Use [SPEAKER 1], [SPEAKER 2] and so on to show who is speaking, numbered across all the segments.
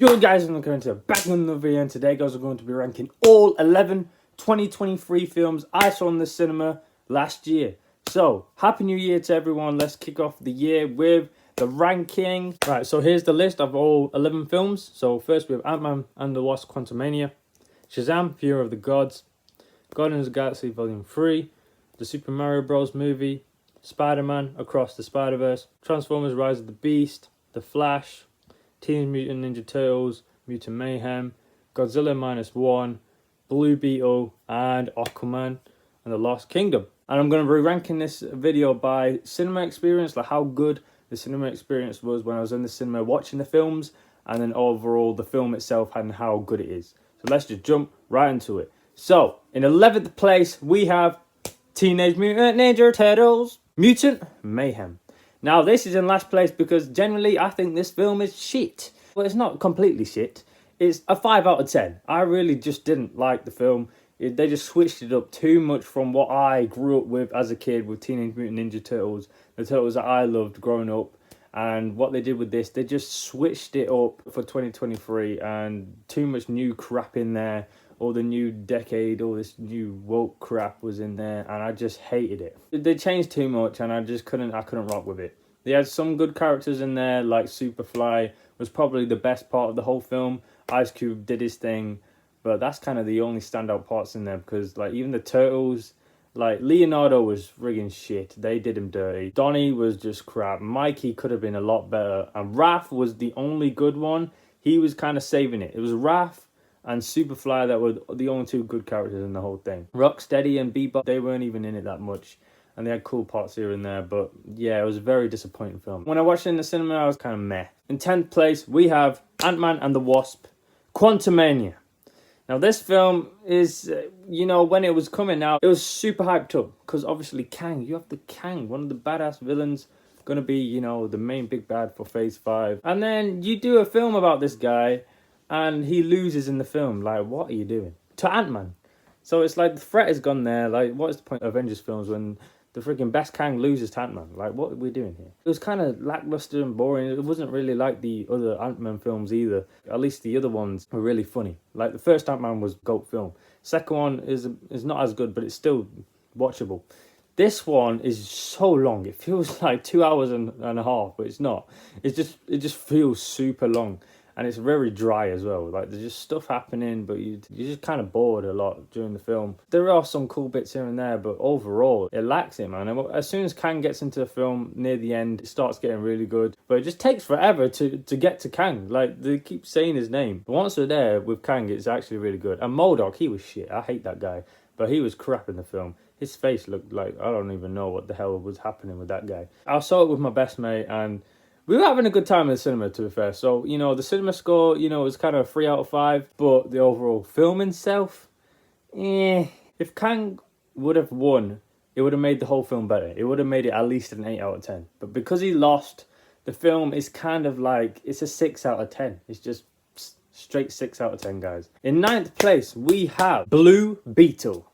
[SPEAKER 1] Yo guys, I'm going to back with another video, and today guys we're going to be ranking all 11 2023 films I saw in the cinema last year. So, Happy New Year to everyone. Let's kick off the year with the ranking. Right, so here's the list of all 11 films. So first we have AntMan and the Wasp: Quantumania, Shazam: Fury of the Gods, Guardians of the Galaxy Volume 3, the Super Mario Bros. Movie, SpiderMan: Across the Spiderverse, Transformers: Rise of the Beast, The Flash, Teenage Mutant Ninja Turtles, Mutant Mayhem, Godzilla -1, Blue Beetle, and Aquaman and the Lost Kingdom. And I'm going to be ranking this video by cinema experience, like how good the cinema experience was when I was in the cinema watching the films, and then overall the film itself and how good it is. So let's just jump right into it. So, in 11th place, we have Teenage Mutant Ninja Turtles, Mutant Mayhem. Now, this is in last place because generally I think this film is shit. Well, it's not completely shit. It's a 5 out of 10. I really just didn't like the film. They just switched it up too much from what I grew up with as a kid with Teenage Mutant Ninja Turtles. The Turtles that I loved growing up. And what they did with this, they just switched it up for 2023 and too much new crap in there. All the new decade, all this new woke crap was in there, and I just hated it. They changed too much, and I couldn't rock with it. They had some good characters in there, like Superfly was probably the best part of the whole film. Ice Cube did his thing, but that's kind of the only standout parts in there, because like even the Turtles, like Leonardo was friggin' shit. They did him dirty. Donnie was just crap. Mikey could have been a lot better, and Raph was the only good one. He was kind of saving it. It was Raph and Superfly that were the only two good characters in the whole thing. Rocksteady and Bebop, they weren't even in it that much. And they had cool parts here and there. But yeah, it was a very disappointing film. When I watched it in the cinema, I was kind of meh. In 10th place, we have Ant-Man and the Wasp: Quantumania. Now this film is, you know, when it was coming out, it was super hyped up. Because obviously Kang, you have the Kang, one of the badass villains. Gonna be, you know, the main big bad for Phase 5. And then you do a film about this guy, and he loses in the film. Like, what are you doing? To Ant-Man. So it's like the threat is gone there. Like, what is the point of Avengers films when the freaking best Kang loses to Ant-Man? Like, what are we doing here? It was kind of lackluster and boring. It wasn't really like the other Ant-Man films either. At least the other ones were really funny. Like, the first Ant-Man was GOAT film. Second one is not as good, but it's still watchable. This one is so long. It feels like 2 hours and a half, but it's not. It just feels super long. And it's very dry as well. Like, there's just stuff happening, but you're just kind of bored a lot during the film. There are some cool bits here and there, but overall, it lacks it, man. And as soon as Kang gets into the film, near the end, it starts getting really good. But it just takes forever to get to Kang. Like, they keep saying his name. But once they're there with Kang, it's actually really good. And MODOK, he was shit. I hate that guy. But he was crap in the film. His face looked like, I don't even know what the hell was happening with that guy. I saw it with my best mate, and we were having a good time in the cinema, to be fair. So, you know, the cinema score, you know, was kind of a 3 out of 5. But the overall film itself, if Kang would have won, it would have made the whole film better. It would have made it at least an 8 out of 10. But because he lost, the film is kind of like, it's a 6 out of 10. It's just straight 6 out of 10, guys. In 9th place, we have Blue Beetle.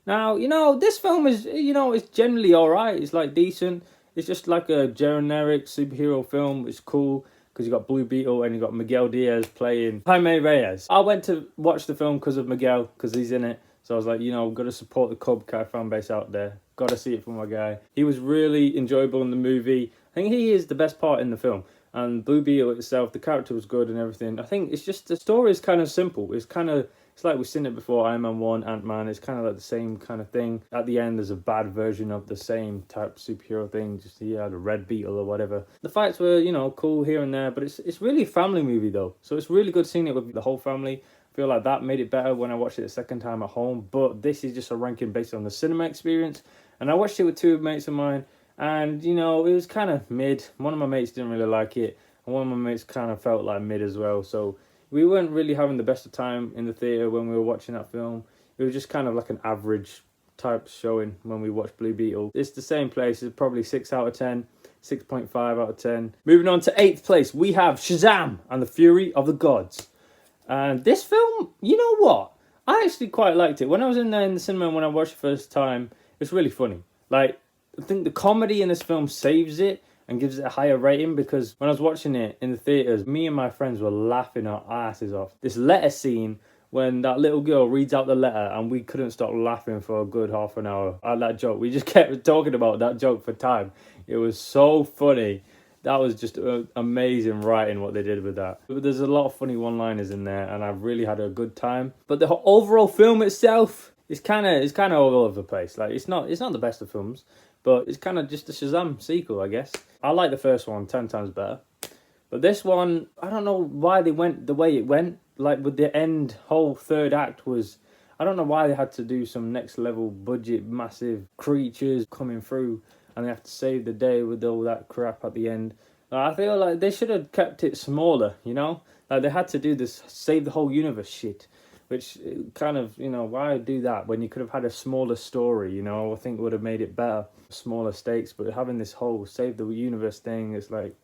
[SPEAKER 1] Now, you know, this film is, you know, it's generally alright. It's like decent. It's just like a generic superhero film. It's cool because you got Blue Beetle and you got Miguel Diaz playing Jaime Reyes. I went to watch the film because of Miguel, because he's in it. So I was like, you know, got to support the Cub Kai fan base out there. Got to see it for my guy. He was really enjoyable in the movie. I think he is the best part in the film. And Blue Beetle itself, the character was good and everything. I think it's just, the story is kind of simple. It's like we've seen it before, Iron Man 1, Ant-Man. It's kind of like the same kind of thing. At the end, there's a bad version of the same type superhero thing. Just, yeah, the Red Beetle or whatever. The fights were, you know, cool here and there. But it's really a family movie, though. So it's really good seeing it with the whole family. I feel like that made it better when I watched it the second time at home. But this is just a ranking based on the cinema experience. And I watched it with two mates of mine. And, you know, it was kind of mid. One of my mates didn't really like it. And one of my mates kind of felt like mid as well. So we weren't really having the best of time in the theatre when we were watching that film. It was just kind of like an average type showing when we watched Blue Beetle. It's the same place. It's probably 6 out of 10, 6.5 out of 10. Moving on to 8th place, we have Shazam and the Fury of the Gods. And this film, you know what? I actually quite liked it. When I was in there in the cinema when I watched it first time, it's really funny. Like, I think the comedy in this film saves it. and gives it a higher rating, because when I was watching it in the theaters, me and my friends were laughing our asses off. This letter scene when that little girl reads out the letter, and we couldn't stop laughing for a good half an hour at that joke. We just kept talking about that joke for time. It was so funny. That was just amazing writing, what they did with that. But there's a lot of funny one-liners in there, and I've really had a good time. But the overall film itself is kind of all over the place. Like, it's not the best of films, but it's kind of just a Shazam sequel, I guess. I like the first one 10 times better. But this one, I don't know why they went the way it went. Like, with the end, whole third act was... I don't know why they had to do some next level budget, massive creatures coming through, and they have to save the day with all that crap at the end. I feel like they should have kept it smaller, you know? Like, they had to do this save the whole universe shit, which kind of, you know, why do that when you could have had a smaller story, you know? I think it would have made it better, smaller stakes, but having this whole save the universe thing, it's like...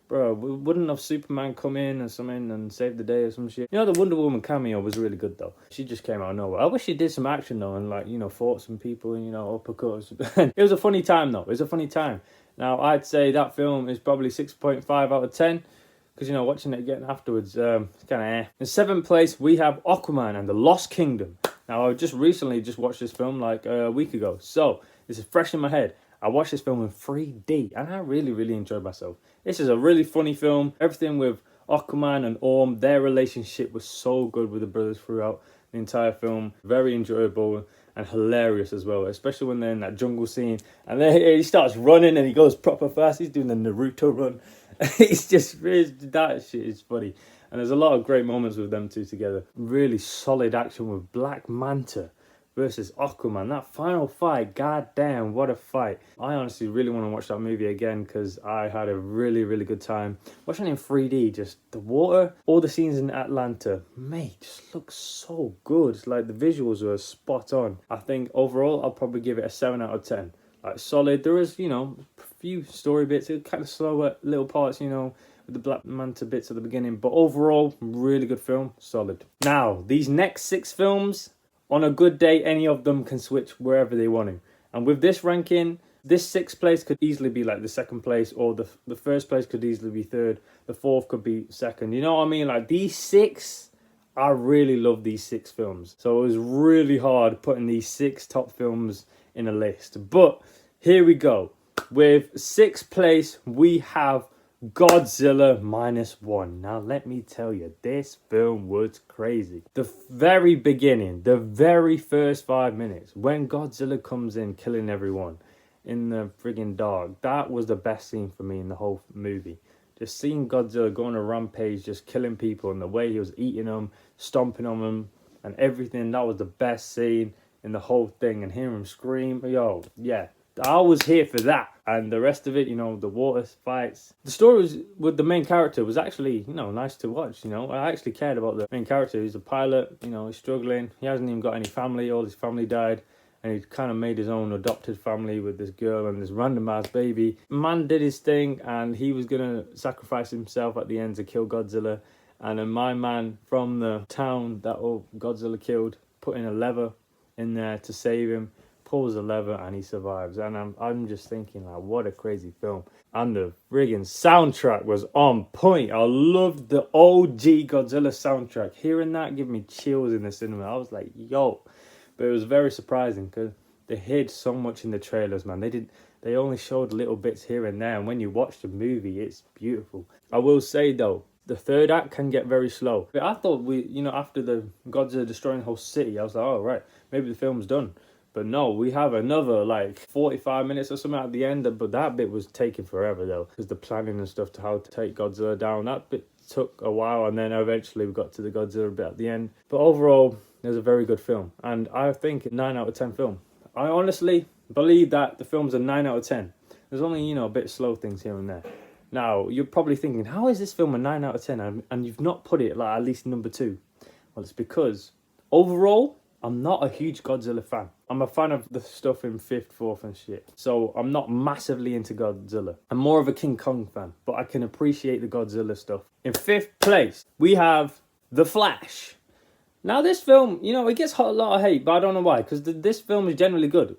[SPEAKER 1] Bro, wouldn't have Superman come in or something and save the day or some shit? You know, the Wonder Woman cameo was really good, though. She just came out of nowhere. I wish she did some action, though, and, like, you know, fought some people and, you know, uppercuts. It was a funny time, though. It was a funny time. Now, I'd say that film is probably 6.5 out of 10. Because, you know, watching it again afterwards, it's kind of eh. In 7th place, we have Aquaman and the Lost Kingdom. Now, I just recently watched this film, like, a week ago. So, this is fresh in my head. I watched this film in 3D, and I really, really enjoyed myself. This is a really funny film. Everything with Aquaman and Orm, their relationship was so good with the brothers throughout the entire film. Very enjoyable and hilarious as well, especially when they're in that jungle scene. And then he starts running and he goes proper fast. He's doing the Naruto run. It's just, that shit is funny. And there's a lot of great moments with them two together. Really solid action with Black Manta versus Aquaman. That final fight, goddamn, what a fight. I honestly really want to watch that movie again, because I had a really, really good time. Watching it in 3D, just the water, all the scenes in Atlanta, mate, just looks so good. It's like the visuals were spot on. I think overall, I'll probably give it a 7 out of 10. Like, solid. There is, you know, a few story bits, it kind of slow at little parts, you know, with the Black Manta bits at the beginning. But overall, really good film, solid. Now, these next 6 films... On a good day, any of them can switch wherever they want to. And with this ranking, this 6th place could easily be like the 2nd place, or the 1st place could easily be 3rd. The 4th could be 2nd. You know what I mean? Like, these 6, I really love these 6 films. So it was really hard putting these 6 top films in a list. But here we go. With 6th place, we have Godzilla -1. Now, let me tell you, this film was crazy. The very beginning, the very first 5 minutes, when Godzilla comes in killing everyone in the friggin' dark, that was the best scene for me in the whole movie. Just seeing Godzilla go on a rampage, just killing people, and the way he was eating them, stomping on them, and everything, that was the best scene in the whole thing. And hearing him scream, yo, yeah. I was here for that. And the rest of it, you know, the water fights. The story was, with the main character was actually, you know, nice to watch, you know. I actually cared about the main character. He's a pilot, you know, he's struggling. He hasn't even got any family. All his family died. And he kind of made his own adopted family with this girl and this random ass baby. Man did his thing, and he was going to sacrifice himself at the end to kill Godzilla. And then my man from the town that Godzilla killed put in a lever in there to save him. Pulls the lever and he survives. And I'm just thinking, like, what a crazy film. And the friggin' soundtrack was on point. I loved the OG Godzilla soundtrack. Hearing that gave me chills in the cinema. I was like, yo. But it was very surprising because they hid so much in the trailers, man. They only showed little bits here and there, and when you watch the movie, it's beautiful. I will say though, the 3rd act can get very slow. But I thought after the Godzilla destroying the whole city, I was like, oh right, maybe the film's done. But no, we have another like 45 minutes or something at the end. But that bit was taking forever though, because the planning and stuff to how to take Godzilla down, that bit took a while, and then eventually we got to the Godzilla bit at the end. But overall, it was a very good film, and I think 9 out of 10 film. I honestly believe that the film's a 9 out of 10. There's only, you know, a bit slow things here and there. Now, you're probably thinking, how is this film a 9 out of 10 and you've not put it like at least number 2? Well, it's because overall, I'm not a huge Godzilla fan. I'm a fan of the stuff in 5th, 4th and shit. So I'm not massively into Godzilla. I'm more of a King Kong fan, but I can appreciate the Godzilla stuff. In 5th place, we have The Flash. Now this film, you know, it gets a lot of hate, but I don't know why, because this film is generally good.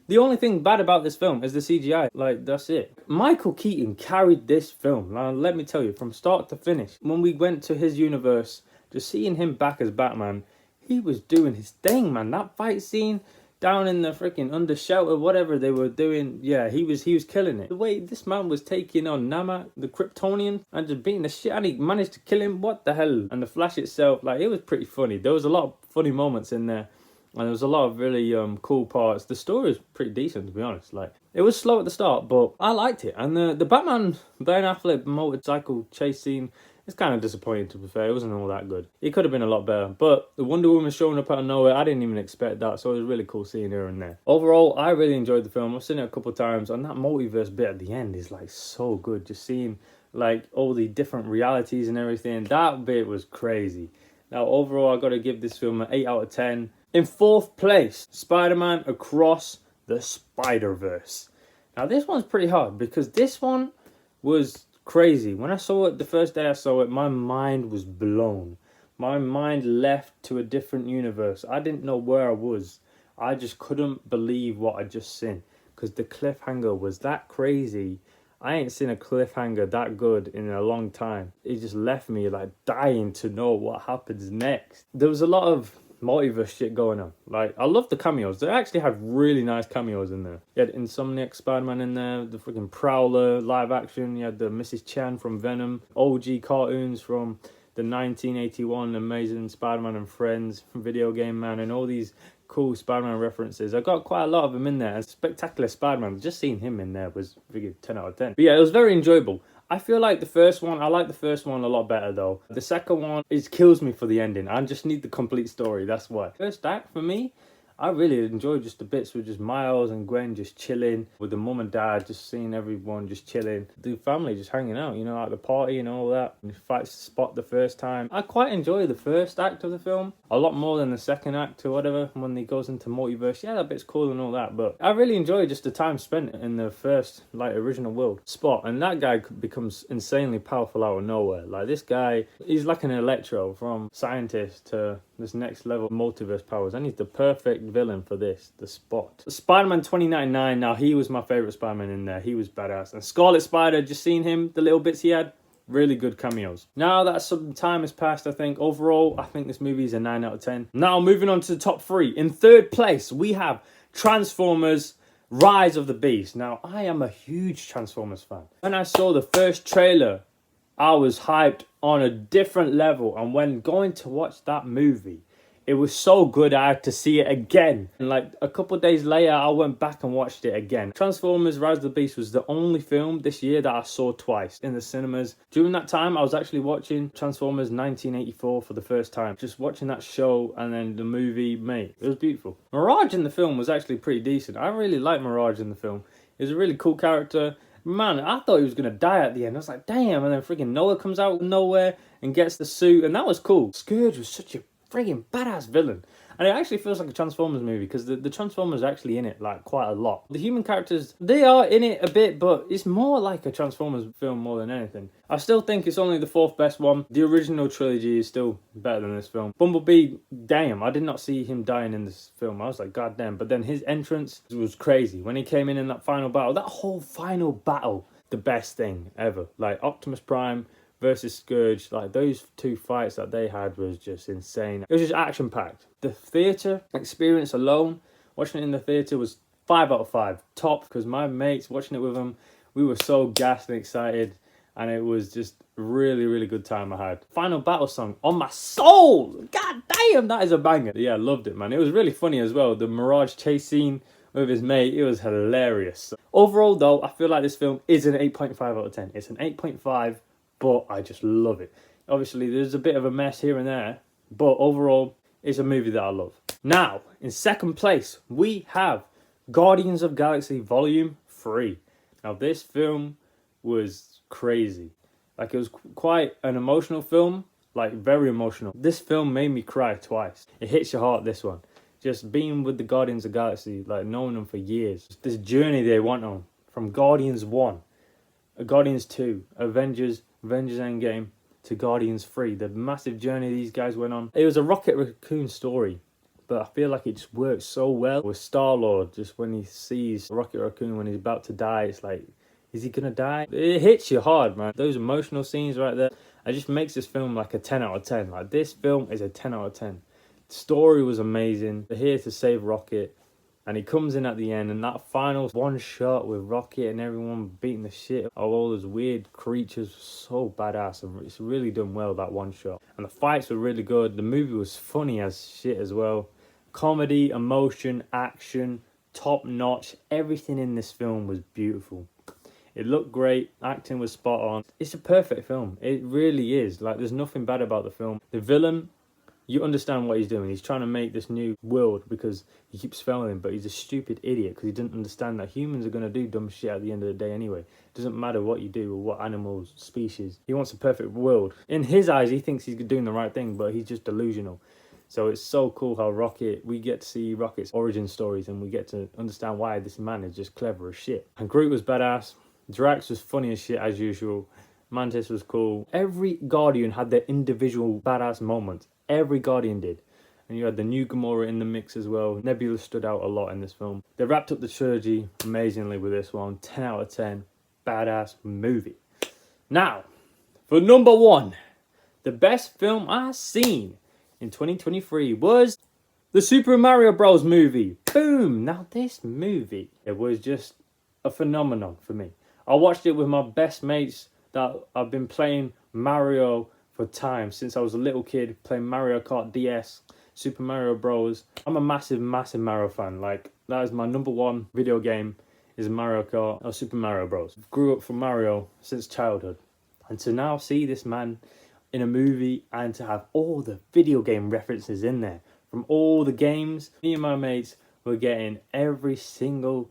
[SPEAKER 1] The only thing bad about this film is the CGI. Like, that's it. Michael Keaton carried this film. Now, let me tell you, from start to finish, when we went to his universe, just seeing him back as Batman, he was doing his thing, man. That fight scene down in the freaking under shelter, whatever they were doing, yeah, he was killing it. The way this man was taking on Nama, the Kryptonian, and just beating the shit, and he managed to kill him. What the hell? And the Flash itself, like, it was pretty funny. There was a lot of funny moments in there, and there was a lot of really cool parts. The story was pretty decent, to be honest. Like, it was slow at the start, but I liked it. And the Batman Ben Affleck motorcycle chase scene, it's kind of disappointing, to be fair. It wasn't all that good. It could have been a lot better. But the Wonder Woman showing up out of nowhere, I didn't even expect that. So it was really cool seeing her in there. Overall, I really enjoyed the film. I've seen it a couple of times. And that multiverse bit at the end is like so good. Just seeing like all the different realities and everything. That bit was crazy. Now, overall, I've got to give this film an 8 out of 10. In fourth place, Spider-Man Across the Spiderverse. Now, this one's pretty hard because this one was crazy. When I saw it, the first day I saw it, my mind was blown. My mind left to a different universe. I didn't know where I was. I just couldn't believe what I just seen because the cliffhanger was that crazy. I ain't seen a cliffhanger that good in a long time. It just left me like dying to know what happens next. There was a lot of multiverse shit going on. Like, I love the cameos. They actually had really nice cameos in there. You had Insomniac Spider-Man in there, the freaking Prowler live action. You had the Mrs. Chan from Venom, OG cartoons from the 1981 Amazing Spider-Man and Friends, Video Game Man, and all these cool Spider-Man references. I got quite a lot of them in there. And Spectacular Spider-Man, just seeing him in there was figured 10 out of 10. But yeah, it was very enjoyable. I feel like the first one, I like the first one a lot better though. The second one, it kills me for the ending. I just need the complete story, that's why. First act, for me, I really enjoyed just the bits with just Miles and Gwen just chilling, with the mum and dad, just seeing everyone just chilling. The family just hanging out, you know, at the party and all that. And fights Spot the first time. I quite enjoy the first act of the film, a lot more than the second act or whatever, when he goes into multiverse. Yeah, that bit's cool and all that, but I really enjoy just the time spent in the first, like, original world. Spot, and that guy becomes insanely powerful out of nowhere. Like, this guy, he's like an Electro, from scientist to this next level multiverse powers, and he's the perfect villain for this, the Spot. Spider-Man 2099, now he was my favourite Spider-Man in there. He was badass. And Scarlet Spider, just seeing him, the little bits he had, really good cameos. Now that some time has passed, I think, overall, I think this movie is a 9 out of 10. Now, moving on to the top 3. In third place, we have Transformers Rise of the Beast. Now, I am a huge Transformers fan. When I saw the first trailer, I was hyped on a different level. And when going to watch that movie, it was so good I had to see it again. And like a couple of days later, I went back and watched it again. Transformers Rise of the Beast was the only film this year that I saw twice in the cinemas. During that time, I was actually watching Transformers 1984 for the first time. Just watching that show and then the movie, mate, it was beautiful. Mirage in the film was actually pretty decent. I really liked Mirage in the film. He was a really cool character. Man, I thought he was going to die at the end. I was like, damn. And then freaking Noah comes out of nowhere and gets the suit. And that was cool. Scourge was such a freaking badass villain. And it actually feels like a Transformers movie because the Transformers are actually in it like quite a lot. The human characters, they are in it a bit, but it's more like a Transformers film more than anything. I still think it's only the 4th best one. The original trilogy is still better than this film. Bumblebee, damn, I did not see him dying in this film. I was like, god damn. But then his entrance was crazy. When he came in that final battle, that whole final battle, the best thing ever. Like Optimus Prime versus Scourge, like those two fights that they had was just insane. It was just action packed. The theatre experience alone, watching it in the theatre, was 5 out of 5. Top, because my mates, watching it with them, we were so gassed and excited, and it was just a really, really good time I had. Final battle song, On My Soul! God damn, that is a banger. Yeah, I loved it, man. It was really funny as well. The Mirage chase scene with his mate, it was hilarious. Overall, though, I feel like this film is an 8.5 out of 10. It's an 8.5. But I just love it. Obviously, there's a bit of a mess here and there, but overall, it's a movie that I love. Now, in second place, we have Guardians of Galaxy Volume 3. Now, this film was crazy. Like, it was quite an emotional film, like, very emotional. This film made me cry twice. It hits your heart, this one. Just being with the Guardians of Galaxy, like, knowing them for years. This journey they went on, from Guardians 1, Guardians 2, Avengers Endgame to Guardians 3. The massive journey these guys went on. It was a Rocket Raccoon story, but I feel like it just works so well with Star-Lord. Just when he sees Rocket Raccoon when he's about to die, it's like, is he gonna die? It hits you hard, man. Those emotional scenes right there, it just makes this film like a 10 out of 10. Like, this film is a 10 out of 10. The story was amazing. They're here to save Rocket, and he comes in at the end, and that final one shot with Rocket and everyone beating the shit of all those weird creatures was so badass. It's really done well, that one shot. And the fights were really good. The movie was funny as shit as well. Comedy, emotion, action, top notch. Everything in this film was beautiful. It looked great. Acting was spot on. It's a perfect film. It really is. Like, there's nothing bad about the film. The villain, you understand what he's doing. He's trying to make this new world because he keeps failing, but he's a stupid idiot because he didn't understand that humans are going to do dumb shit at the end of the day anyway. It doesn't matter what you do or what animals, species. He wants a perfect world. In his eyes, he thinks he's doing the right thing, but he's just delusional. So it's so cool how we get to see Rocket's origin stories, and we get to understand why this man is just clever as shit. And Groot was badass. Drax was funny as shit as usual. Mantis was cool. Every Guardian had their individual badass moments. Every Guardian did. And you had the new Gamora in the mix as well. Nebula stood out a lot in this film. They wrapped up the trilogy amazingly with this one. 10 out of 10. Badass movie. Now, for number one, the best film I've seen in 2023 was the Super Mario Bros. Movie. Boom! Now this movie, it was just a phenomenon for me. I watched it with my best mates that I've been playing Mario for time since I was a little kid, playing Mario Kart DS, Super Mario Bros. I'm a massive Mario fan. Like, that is my number one video game, is Mario Kart or Super Mario Bros. Grew up from Mario since childhood. And to now see this man in a movie and to have all the video game references in there from all the games, me and my mates were getting every single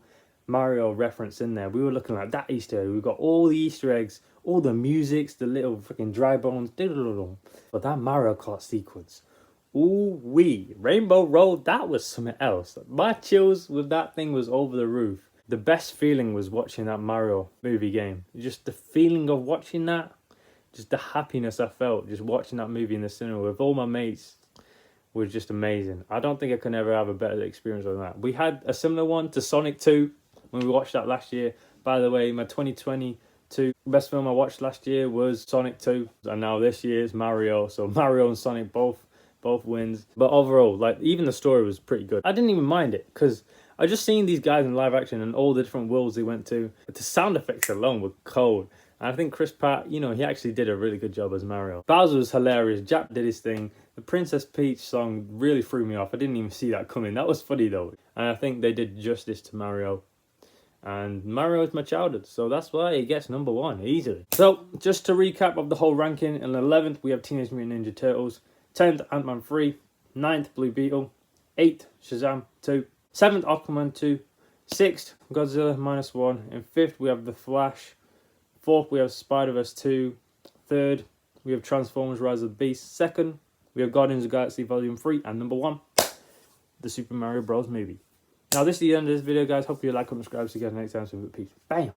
[SPEAKER 1] Mario reference in there. We were looking like that Easter egg. We got all the Easter eggs, all the musics, the little freaking dry bones. But that Mario Kart sequence, ooh wee, Rainbow Road, that was something else. My chills with that thing was over the roof. The best feeling was watching that Mario movie game. Just the feeling of watching that, just the happiness I felt just watching that movie in the cinema with all my mates was just amazing. I don't think I can ever have a better experience than that. We had a similar one to Sonic 2 when we watched that last year. By the way, my 2022 best film I watched last year was Sonic 2, and now this year's Mario. So Mario and Sonic both wins. But overall, like, even the story was pretty good. I didn't even mind it because I just seen these guys in live action and all the different worlds they went to. But the sound effects alone were cold. And I think Chris Pratt, you know, he actually did a really good job as Mario. Bowser was hilarious. Jack did his thing. The Princess Peach song really threw me off. I didn't even see that coming. That was funny though. And I think they did justice to Mario. And Mario is my childhood, so that's why he gets number one, easily. So, just to recap of the whole ranking, in 11th we have Teenage Mutant Ninja Turtles, 10th AntMan 3, 9th Blue Beetle, 8th Shazam 2, 7th Aquaman 2, 6th Godzilla -1, and 5th we have The Flash, 4th we have Spiderverse 2, 3rd we have Transformers Rise of the Beast, 2nd we have Guardians of the Galaxy Volume 3, and number 1, the Super Mario Bros. Movie. Now, this is the end of this video, guys. Hope you like, comment, subscribe. See you guys next time. So, peace. Bam!